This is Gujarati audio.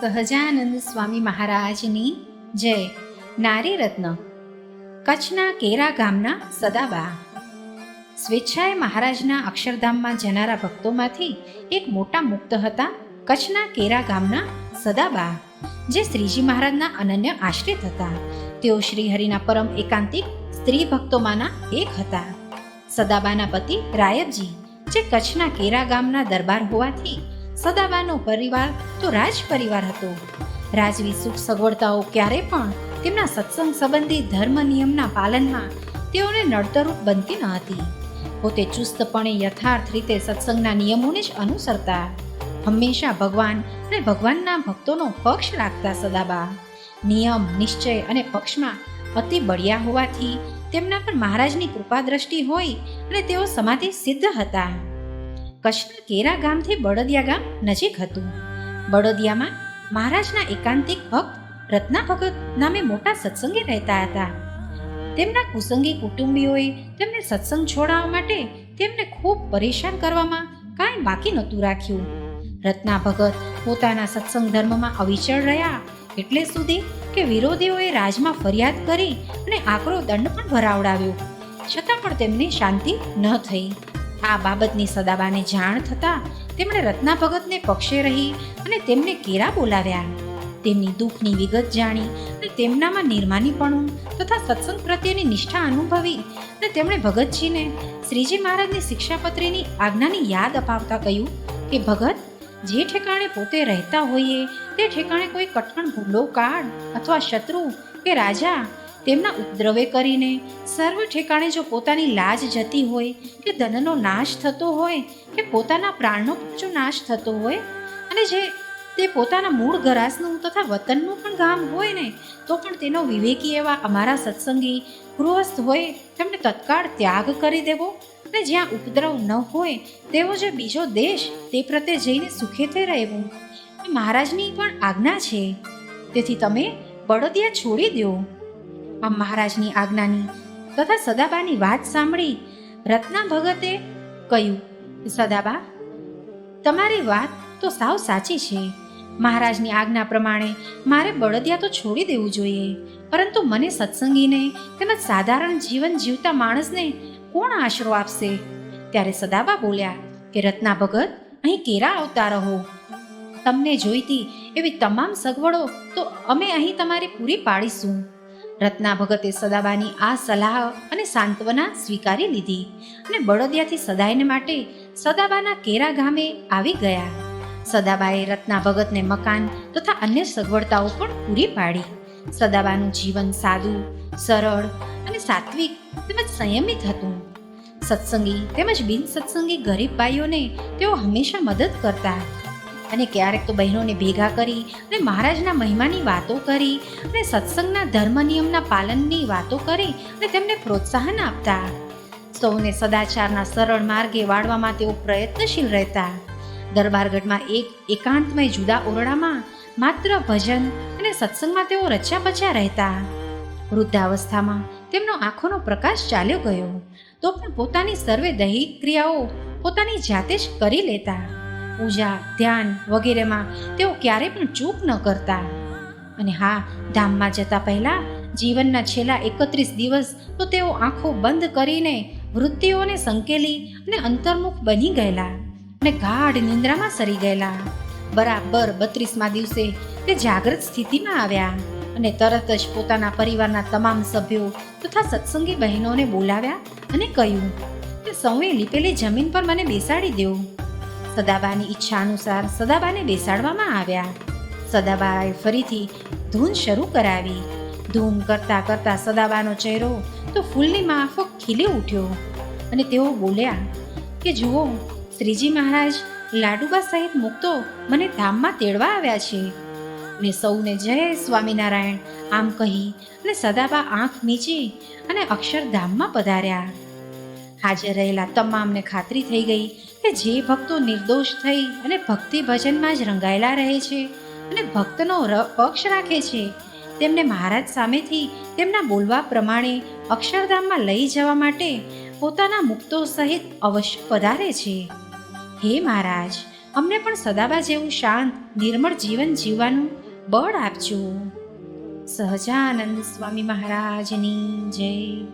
સહજાનંદ સ્વામી મહારાજની જય. નારી રત્ન. કચ્છના કેરા ગામના સદાબા. સ્વેચ્છાએ મહારાજના અક્ષરધામમાં જનારા ભક્તોમાંથી એક મોટા મુક્ત હતા કચ્છના કેરા ગામના સદાબા, જે શ્રીજી મહારાજના અનન્ય આશ્રિત હતા. તેઓ શ્રીહરિના પરમ એકાંતિક સ્ત્રી ભક્તોમાંના એક હતા. સદાબાના પતિ રાયબજી, જે કચ્છના કેરા ગામના દરબાર હોવાથી સદાબાનો પરિવાર તો રાજ પરિવાર હતો. રાજવી સુખ સગવડતાઓ ક્યારે પણ તેમના સત્સંગ સંબંધી ધર્મ નિયમના પાલનમાં તેઓને નડતરરૂપ બનતી ન હતી. પોતે ચુસ્તપણે યથાર્થ રીતે સત્સંગના નિયમોને જ અનુસરતા. હંમેશા ભગવાન અને ભગવાનના ભક્તોનો પક્ષ રાખતા સદાબા નિયમ, નિશ્ચય અને પક્ષમાં અતિ બળિયા હોવાથી તેમના પર મહારાજની કૃપા દ્રષ્ટિ હોય અને તેઓ સમાધિ સિદ્ધ હતા. કચ્છના કેરા ગામથી બળદિયા ગામ નજીક હતું. બળદિયામાં મહારાજના એકાંતિક ભક્ત રત્ના ભગત નામે મોટા સત્સંગી રહેતા હતા. તેમના કુસંગી કુટુંબીઓએ તેમને સત્સંગ છોડાવવા માટે તેમને ખૂબ પરેશાન કરવામાં કાંઈ બાકી નહોતું રાખ્યું. રત્ના ભગત પોતાના સત્સંગ ધર્મમાં અવિચળ રહ્યા એટલે સુધી કે વિરોધીઓએ રાજમાં ફરિયાદ કરી અને આકરો દંડ પણ ભરાવડાવ્યો, છતાં પણ તેમને શાંતિ ન થઈ. આ બાબતની સદાબાને જાણ થતાં તેમણે રત્ના ભગતને પક્ષે રહી અને તેમને કેરા બોલાવ્યા. તેમની દુઃખની વિગત જાણી અને તેમનામાં નિર્માનીપણું તથા સત્સંગ પ્રત્યેની નિષ્ઠા અનુભવી અને તેમણે ભગતજીને શ્રીજી મહારાજની શિક્ષાપત્રીની આજ્ઞાની યાદ અપાવતા કહ્યું કે ભગત, જે ઠેકાણે પોતે રહેતા હોઈએ તે ઠેકાણે કોઈ કઠણ ભૂલો કાળ અથવા શત્રુ કે રાજા તેમના ઉપદ્રવે કરીને સર્વ ઠેકાણે જો પોતાની લાજ જતી હોય કે ધનનો નાશ થતો હોય કે પોતાના પ્રાણનો પણ જો નાશ થતો હોય અને જે તે પોતાના મૂળ ઘરાસનું તથા વતનનું પણ ગામ હોય ને તો પણ તેનો વિવેકી એવા અમારા સત્સંગી ગૃહસ્થ હોય તેમને તત્કાળ ત્યાગ કરી દેવો અને જ્યાં ઉપદ્રવ ન હોય તેવો જે બીજો દેશ તે પ્રત્યે જઈને સુખેથી રહેવું મહારાજની પણ આજ્ઞા છે. તેથી તમે બળદિયા છોડી દો. આમ મહારાજની આજ્ઞાની તથા સદાબાની વાત સાંભળી રત્ના ભગતે કહ્યું, સદાબા, તમારી વાત તો સાવ સાચી છે. મહારાજની આજ્ઞા પ્રમાણે મારે બળદિયા તો છોડી દેવું જોઈએ, પરંતુ મને સત્સંગીને તેમજ સાધારણ જીવન જીવતા માણસને કોણ આશરો આપશે? ત્યારે સદાબા બોલ્યા કે રત્ના ભગત, અહીં કેરા આવતા રહો. તમને જોઈતી એવી તમામ સગવડો તો અમે અહીં તમારી પૂરી પાડીશું. રત્ના ભગતે સદાબાની આ સલાહ અને સાંત્વના સ્વીકારી લીધી અને બળદિયાથી સદાયને માટે સદાબાના કેરા ગામે આવી ગયા. સદાબાએ રત્ના ભગતને મકાન તથા અન્ય સગવડતાઓ પણ પૂરી પાડી. સદાબાનું જીવન સાદું, સરળ અને સાત્વિક તેમજ સંયમિત હતું. સત્સંગી તેમજ બિન સત્સંગી ગરીબ ભાઈઓને તેઓ હંમેશા મદદ કરતા અને ક્યારેક તો બહેનોને ભેગા કરી અને મહારાજના મહિમાની વાતો કરી અને સત્સંગના ધર્મ નિયમના પાલનની વાતો કરી અને તેમને પ્રોત્સાહન આપતા. સૌને સદાચારના સરળ માર્ગે વાળવામાં તેઓ પ્રયત્નશીલ રહેતા. દરબારગઢમાં એક એકાંતમય જુદા ઓરડામાં માત્ર ભજન અને સત્સંગમાં તેઓ રચ્યા પચ્યા રહેતા. વૃદ્ધાવસ્થામાં તેમનો આંખોનો પ્રકાશ ચાલ્યો ગયો તો પણ પોતાની સર્વે દૈહિક ક્રિયાઓ પોતાની જાતે જ કરી લેતા. પૂજા, ધ્યાન વગેરેમાં તેઓ ક્યારેય પણ ચૂક ન કરતા. અને હા, ધામમાં જતા પહેલા જીવનના છેલ્લા 31 દિવસ તો તેઓ આંખો બંધ કરીને વૃત્તિઓને સંકેલી અને અંતર્મુખ બની ગયેલા અને ગાઢ નિંદ્રામાં સરી ગયેલા. બરાબર 32મા દિવસે તે જાગૃત સ્થિતિમાં આવ્યા અને તરત જ પોતાના પરિવારના તમામ સભ્યો તથા સત્સંગી બહેનોને બોલાવ્યા અને કહ્યું કે સૌએ લીપેલી જમીન પર મને બેસાડી દો. સદાબાની ઈચ્છા અનુસાર સદાબાને બેસાડવામાં આવ્યા. સદાબાએ ફરીથી ધૂન શરૂ કરાવી. ધૂન કરતા કરતા સદાબાનો ચહેરો તો ફૂલની માફક ખીલી ઉઠ્યો અને તેઓ બોલ્યા કે જુઓ, શ્રીજી મહારાજ લાડુબા સહિત મુક્તો મને ધામમાં તેડવા આવ્યા છે. અને સૌને જય સ્વામિનારાયણ આમ કહી અને સદાબા આંખ મીચી અને અક્ષરધામમાં પધાર્યા. હાજર રહેલા તમામને ખાતરી થઈ ગઈ કે જે ભક્તો નિર્દોષ થઈ અને ભક્તિ ભજનમાં જ રંગાયેલા રહે છે અને ભક્તનો પક્ષ રાખે છે તેમને મહારાજ સામેથી તેમના બોલવા પ્રમાણે અક્ષરધામમાં લઈ જવા માટે પોતાના મુક્તો સહિત અવશ્ય પધારે છે. હે મહારાજ, અમને પણ સદાબા જેવું શાંત નિર્મળ જીવન જીવવાનું બળ આપજો. સહજાનંદ સ્વામી મહારાજની જય.